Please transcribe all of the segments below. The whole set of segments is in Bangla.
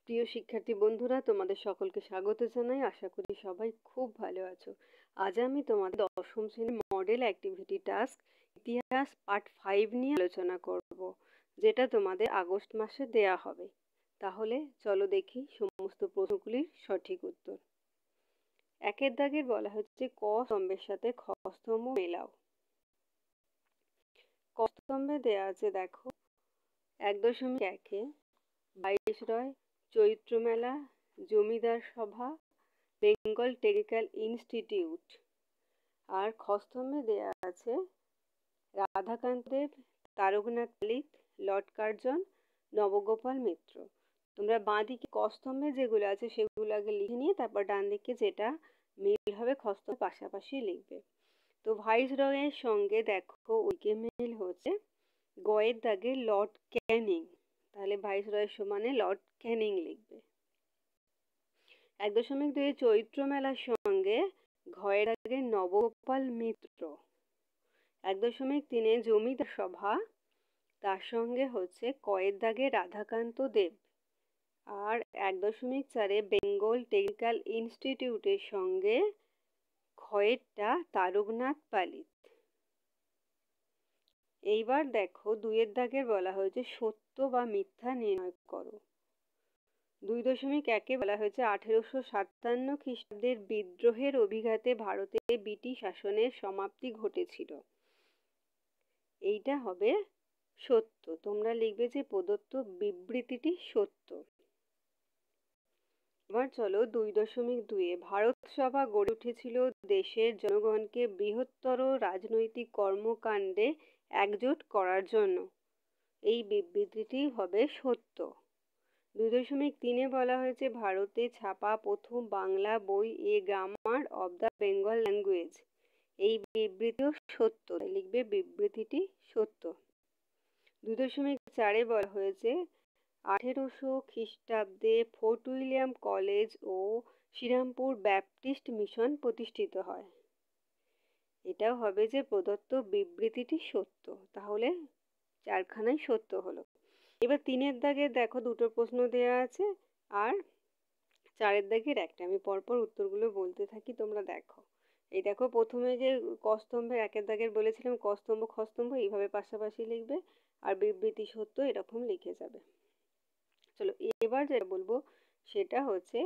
প্রিয় শিক্ষার্থী বন্ধুরা, তোমাদের সকলকে স্বাগত জানাই। আশা করি সবাই খুব ভালো আছো। আজ আমি তোমাদের দশম শ্রেণীর মডেল অ্যাক্টিভিটি টাস্ক ইতিহাস পার্ট 5 নিয়ে আলোচনা করব, যেটা তোমাদের আগস্ট মাসে দেয়া হবে। তাহলে চলো দেখি সমস্ত প্রশ্নগুলির সঠিক উত্তর। একের দাগের বলা হচ্ছে ক স্তম্ভের সাথে খ স্তম্ভ মেলাও। ক স্তম্ভে দেয়া আছে, দেখো 1.1-এ ভাইসরয়, চৈত্র মেলা, জমিদার সভা, বেঙ্গল টেকনিক্যাল ইনস্টিটিউট। আর খ স্তম্ভে দেয়া আছে রাধাকান্ত দেব, তারকনাথ পালিত, লর্ড কার্জন, নবগোপাল মিত্র। তোমরা বাঁ দিকে ক স্তম্ভে যেগুলো আছে সেগুলো আগে লিখে নিয়ে তারপর ডান দিকে যেটা মিল হবে খ স্তম্ভের পাশাপাশি লিখবে। তো ভাইসরয়ের সঙ্গে দেখো ওইকে মিল হচ্ছে গয়ের দাগে লর্ড ক্যানিং, তাহলে ভাইসরয়ের সমানে লর্ড ক্যানিং লিখবে। 1.2 চৈত্র মেলার সঙ্গে ঘয়ের দাগে নবগোপাল মিত্র। 1.3 জমিদার সভা, তার সঙ্গে হচ্ছে কয়ের দাগে রাধাকান্ত দেব। আর 1.4 বেঙ্গল টেকনিক্যাল ইনস্টিটিউটের সঙ্গে খয়েরটা তারকনাথ পালিত। এইবার দেখো 2-এর দাগের বলা হয়েছে সত্য বা মিথ্যা নির্ণয় করো। 2.1-এ বলা হয়েছে 1857 খ্রিস্টাব্দের বিদ্রোহের অভিঘাতে ভারতে ব্রিটিশ শাসনের সমাপ্তি ঘটেছিল। এইটা হবে সত্য। তোমরা লিখবে যে প্রদত্ত বিবৃতিটি সত্য। এবার চলো 2.2-এ ভারত সভা গড়ে উঠেছিল দেশের জনগণকে বৃহত্তর রাজনৈতিক কর্মকাণ্ডে একজোট করার জন্য। এই বিবৃতিটি হবে সত্য। 2.3-এ বলা হয়েছে ভারতে ছাপা প্রথম বাংলা বই a grammar of the Bengal language. এই বিবৃতিও সত্য, লিখবে বিবৃতিটি সত্য। 2.4-এ বলা হয়েছে 1800 খ্রিস্টাব্দে ফোর্ট উইলিয়াম কলেজ ও শ্রীরামপুর ব্যাপটিস্ট মিশন প্রতিষ্ঠিত হয়। এটাও হবে যে প্রদত্ত বিবৃতিটি সত্য, তাহলে চারখানাই সত্য হলো। এবার 3-এর দাগে দেখো দুটো প্রশ্ন দেয়া আছে আর 4-এর দাগের একটা। আমি পরপর উত্তরগুলো বলতে থাকি, তোমরা দেখো। এই দেখো প্রথমে যে ক স্তম্ভের 1-এর দাগের বলেছিলাম ক স্তম্ভ খ স্তম্ভ এইভাবে পাশাপাশি লিখবে আর বিবৃতি সত্য এরকম লিখে যাবে। চলো এবার যেটা বলবো সেটা হচ্ছে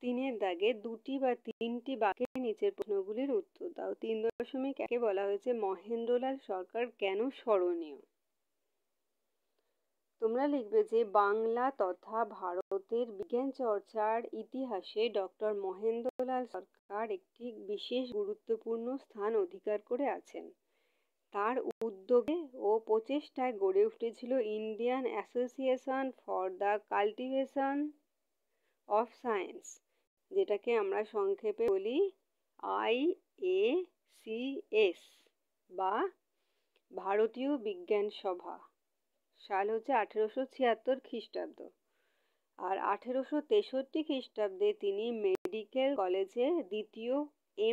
3-এর দাগে 2টি বা 3টি বাক্যে নিচের প্রশ্নগুলির উত্তর দাও। 3.1-এ বলা হয়েছে মহেন্দ্রলাল সরকার কেন স্মরণীয়। তোমরা লিখবে যে বাংলা তথা ভারতের বিজ্ঞান চর্চার ইতিহাসে ডক্টর মহেন্দ্রলাল সরকার একটি বিশেষ গুরুত্বপূর্ণ স্থান অধিকার করে আছেন। তার উদ্যোগে ও প্রচেষ্টায় গড়ে উঠেছিল Indian association for the cultivation of science, যেটাকে আমরা সংক্ষেপে বলি IACS বা ভারতীয় বিজ্ঞান সভা। সাল হচ্ছে 1876 খ্রিস্টাব্দ। আর 1863 খ্রিস্টাব্দে তিনি মেডিকেল কলেজে দ্বিতীয়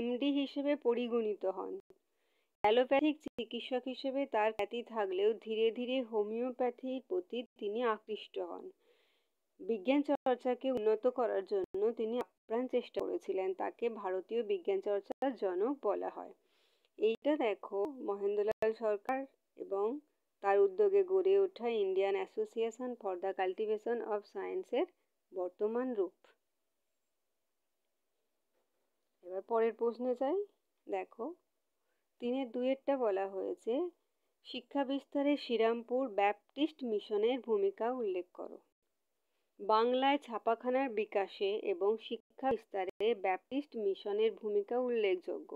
MD হিসেবে পরিগণিত হন। অ্যালোপ্যাথিক চিকিৎসক হিসেবে তার খ্যাতি থাকলেও ধীরে ধীরে হোমিওপ্যাথির প্রতি তিনি আকৃষ্ট হন। বিজ্ঞান চর্চাকে উন্নত করার জন্য তিনি আপ্রাণ চেষ্টা করেছিলেন। তাকে ভারতীয় বিজ্ঞান চর্চার জনক বলা হয়। এইটা দেখো মহেন্দ্রলাল সরকার এবং তার উদ্যোগে গড়ে ওঠা Indian association for the cultivation of সায়েন্সের বর্তমান রূপ। এবার পরের প্রশ্নে যাই। দেখো 3-এর 2-এরটা বলা হয়েছে শিক্ষা বিস্তারে শ্রীরামপুর ব্যাপটিস্ট মিশনের ভূমিকা উল্লেখ করো। বাংলায় ছাপাখানার বিকাশে এবং শিক্ষা বিস্তারে ব্যাপটিস্ট মিশনের ভূমিকা উল্লেখযোগ্য।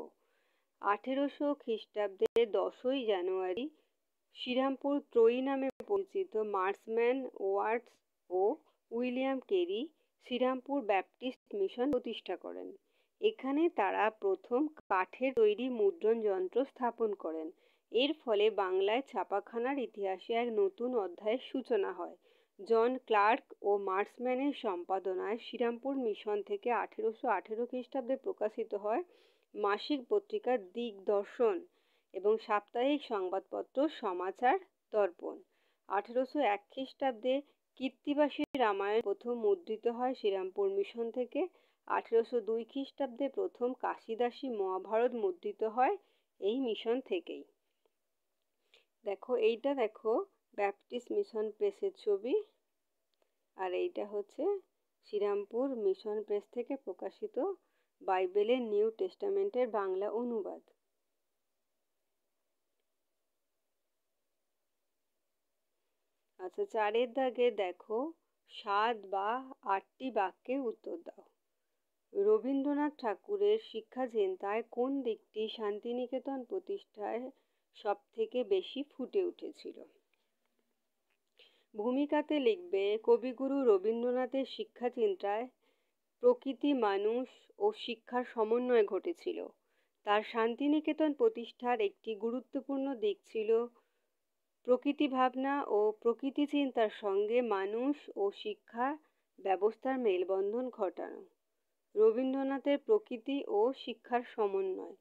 1800 খ্রিস্টাব্দে 10ই জানুয়ারি শ্রীরামপুর ত্রয়ী নামে পরিচিত মার্সম্যান ওয়াটস ও William Carey Serampore Baptist Mission প্রতিষ্ঠা করেন। এখানে তারা প্রথম কাঠের তৈরি মুদ্রণ যন্ত্র স্থাপন করেন। এর ফলে বাংলায় ছাপাখানার ইতিহাসে এক নতুন অধ্যায়ের সূচনা হয়। জন ক্লার্ক ও মার্সম্যানের সম্পাদনায় শ্রীরামপুর মিশন থেকে 1818 খ্রিস্টাব্দে প্রকাশিত হয় মাসিক পত্রিকা দিগদর্শন এবং সাপ্তাহিক সংবাদপত্র সমাচার দর্পণ। 1801 খ্রিস্টাব্দে কৃত্তিবাসী রামায়ণ প্রথম মুদ্রিত হয় শ্রীরামপুর মিশন থেকে। 1802 খ্রিস্টাব্দে প্রথম কাশিদাসী মহাভারত মুদ্রিত হয় এই মিশন থেকেই। দেখো এইটা দেখো ব্যাপটিস্ট মিশন প্রেসের ছবি, আর এইটা হচ্ছে শ্রীরামপুর মিশন প্রেস থেকে প্রকাশিত বাইবেলের নিউ টেস্টামেন্টের বাংলা অনুবাদ। আচ্ছা, 4 দাগে দেখো 7 বা 8টি বাক্যের উত্তর দাও। রবীন্দ্রনাথ ঠাকুরের শিক্ষা চিন্তায় কোন দিকটি শান্তিনিকেতন প্রতিষ্ঠায় সব থেকে বেশি ফুটে উঠেছিল? ভূমিকাতে লিখবে কবিগুরু রবীন্দ্রনাথের শিক্ষা চিন্তায় প্রকৃতি, মানুষ ও শিক্ষার সমন্বয় ঘটেছিল। তার শান্তিনিকেতন প্রতিষ্ঠার একটি গুরুত্বপূর্ণ দিক ছিল প্রকৃতি ভাবনা ও প্রকৃতি চিন্তার সঙ্গে মানুষ ও শিক্ষা ব্যবস্থার মেলবন্ধন ঘটানো। রবীন্দ্রনাথের প্রকৃতি ও শিক্ষার সমন্বয়।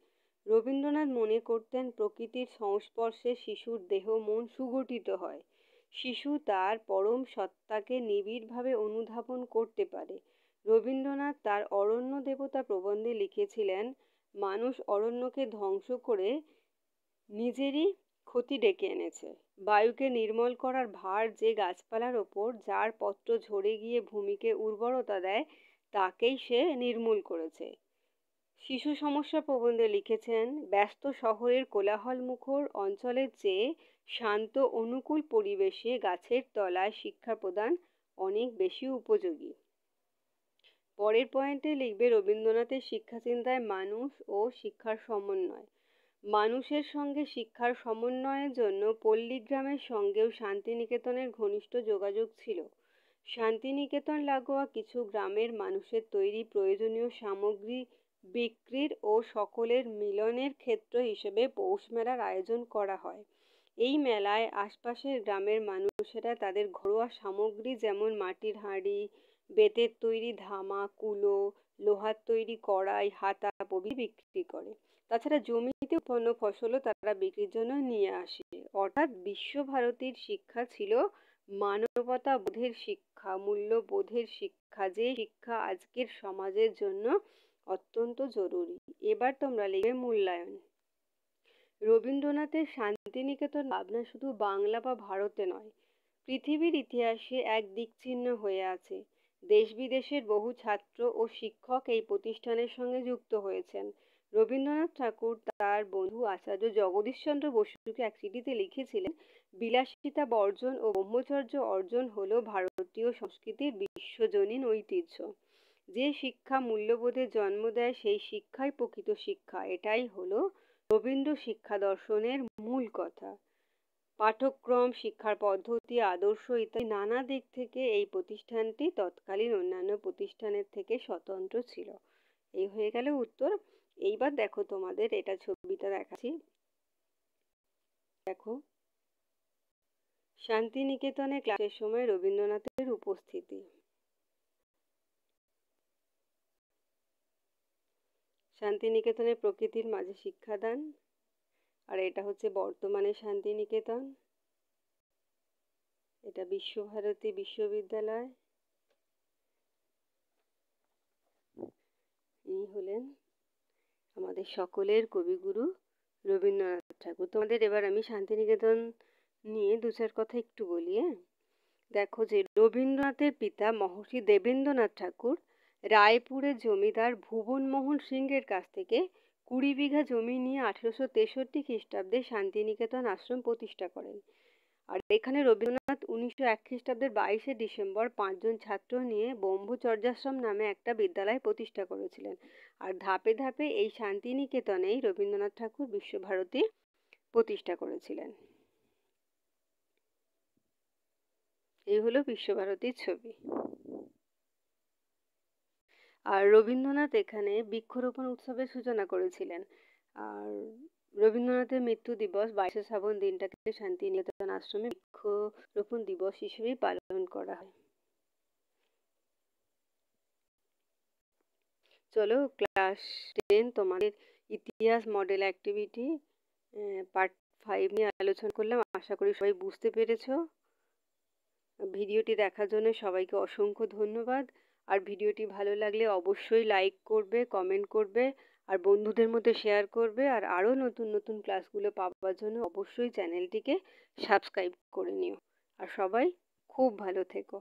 রবীন্দ্রনাথ মনে করতেন প্রকৃতির সংস্পর্শে শিশুর দেহ মন সুগঠিত হয়। শিশু তার পরম সত্তাকে নিবিড়ভাবে অনুধাবন করতে পারে। রবীন্দ্রনাথ তার অরণ্য দেবতা প্রবন্ধে লিখেছিলেন, মানুষ অরণ্যকে ধ্বংস করে নিজেরই ক্ষতি ডেকে এনেছে। বায়ুকে নির্মল করার ভার যে গাছপালার ওপর, যার পত্র ঝরে গিয়ে ভূমিকে উর্বরতা দেয়, তাকেই সে নির্মূল করেছে। শিশু সমস্যা প্রবন্ধে লিখেছেন, ব্যস্ত শহরের কোলাহলমুখর অঞ্চলের চেয়ে শান্ত অনুকূল পরিবেশে গাছের তলায় শিক্ষা প্রদান অনেক বেশি উপযোগী। পরের পয়েন্টে লিখবে রবীন্দ্রনাথের শিক্ষা চিন্তায় মানুষ ও শিক্ষার সমন্বয়। মানুষের সঙ্গে শিক্ষার সমন্বয়ের জন্য পল্লীগ্রামের সঙ্গেও শান্তিনিকেতনের ঘনিষ্ঠ যোগাযোগ ছিল। শান্তিনিকেতন লাগোয়া কিছু গ্রামের মানুষের তৈরি প্রয়োজনীয় সামগ্রী বিক্রির ও সকলের মিলনের ক্ষেত্র হিসেবে পৌষ মেলার আয়োজন করা হয়। এই মেলায় আশপাশের গ্রামের মানুষেরা তাদের ঘরোয়া সামগ্রী যেমন মাটির হাঁড়ি, বেতের তৈরি ধামা, কুলো, লোহার তৈরি কড়াই, হাতা প্রভৃতি বিক্রি করে। তাছাড়া জমিতে উৎপন্ন ফসলও তারা বিক্রির জন্য নিয়ে আসে। অর্থাৎ বিশ্বভারতীর শিক্ষা ছিল মানবতা বোধের শিক্ষা, মূল্যবোধের শিক্ষা, যে শিক্ষা আজকের সমাজের জন্য অত্যন্ত জরুরি। এবার তোমরা লিখবে মূল্যায়ন। রবীন্দ্রনাথের শান্তিনিকেতন ভাবনা শুধু বাংলা বা ভারতে নয়, পৃথিবীর ইতিহাসে এক দিকচিহ্ন হয়ে আছে। দেশ বিদেশের বহু ছাত্র ও শিক্ষক এই প্রতিষ্ঠানের সঙ্গে যুক্ত হয়েছেন। রবীন্দ্রনাথ ঠাকুর তার বন্ধু আচার্য জগদীশচন্দ্র বসুকে এক চিঠিতে লিখেছিলেন, বিলাসিতা বর্জন ও ব্রহ্মচর্য অর্জন হলো ভারতীয় সংস্কৃতির বিশ্বজনীন ঐতিহ্য। যে শিক্ষা মূল্যবোধের জন্ম দেয় সেই শিক্ষাই প্রকৃত শিক্ষা। এটাই হলো রবীন্দ্র শিক্ষা দর্শনের মূল কথা। পাঠ্যক্রম, শিক্ষার পদ্ধতি, আদর্শ ইত্যাদি নানা দিক থেকে এই প্রতিষ্ঠানটি তৎকালীন অন্যান্য প্রতিষ্ঠানের থেকে স্বতন্ত্র ছিল। এই হয়ে গেল উত্তর। এইবার দেখো তোমাদের এটা ছবিটা দেখাচ্ছি। দেখো, শান্তিনিকেতনে ক্লাসের সময় রবীন্দ্রনাথের উপস্থিতি। শান্তিনিকেতনে প্রকৃতির মাঝে শিক্ষাদান। আর এটা হচ্ছে বর্তমানে শান্তিনিকেতন। এটা বিশ্বভারতী বিশ্ববিদ্যালয়। ইনি হলেন আমাদের সকলের কবিগুরু রবীন্দ্রনাথ ঠাকুর। তোমাদের এবার আমি শান্তিনিকেতন নিয়ে দু চার কথা একটু বলি। দেখো যে রবীন্দ্রনাথের পিতা মহর্ষি দেবেন্দ্রনাথ ঠাকুর রায়পুরের জমিদার ভুবনমোহন সিংহের কাছ থেকে 20 বিঘা জমি নিয়ে 1863 খ্রিস্টাব্দে শান্তিনিকেতন আশ্রম প্রতিষ্ঠা করেন। আর এখানে রবীন্দ্রনাথ 1901 খ্রিস্টাব্দের 22শে ডিসেম্বর 5 জন ছাত্র নিয়ে ব্রহ্মচর্যাশ্রম নামে একটা বিদ্যালয় প্রতিষ্ঠা করেছিলেন। আর ধাপে ধাপে এই শান্তিনিকেতনেই রবীন্দ্রনাথ ঠাকুর বিশ্বভারতী প্রতিষ্ঠা করেছিলেন। এই হলো বিশ্বভারতীর ছবি। আর রবীন্দ্রনাথ এখানে বৃক্ষরোপণ উৎসবের সূচনা করেছিলেন। আর রবীন্দ্রনাথের মৃত্যু দিবস 22শে শ্রাবণ দিনটাকে শান্তিনিকেতন আশ্রমে বৃক্ষরোপণ দিবস হিসেবেই পালন করা হয়। চলো, ক্লাস 10 তোমাদের ইতিহাস মডেল অ্যাক্টিভিটি পার্ট 5 নিয়ে আলোচনা করলাম। আশা করি সবাই বুঝতে পেরেছো। ভিডিওটি দেখার জন্য সবাইকে অসংখ্য ধন্যবাদ। আর ভিডিওটি ভালো লাগলে অবশ্যই লাইক করবে, কমেন্ট করবে, আর বন্ধুদের মধ্যে শেয়ার করবে। আর আরও নতুন নতুন ক্লাসগুলো পাওয়ার জন্য অবশ্যই চ্যানেলটিকে সাবস্ক্রাইব করে নিও। আর সবাই খুব ভালো থেকো।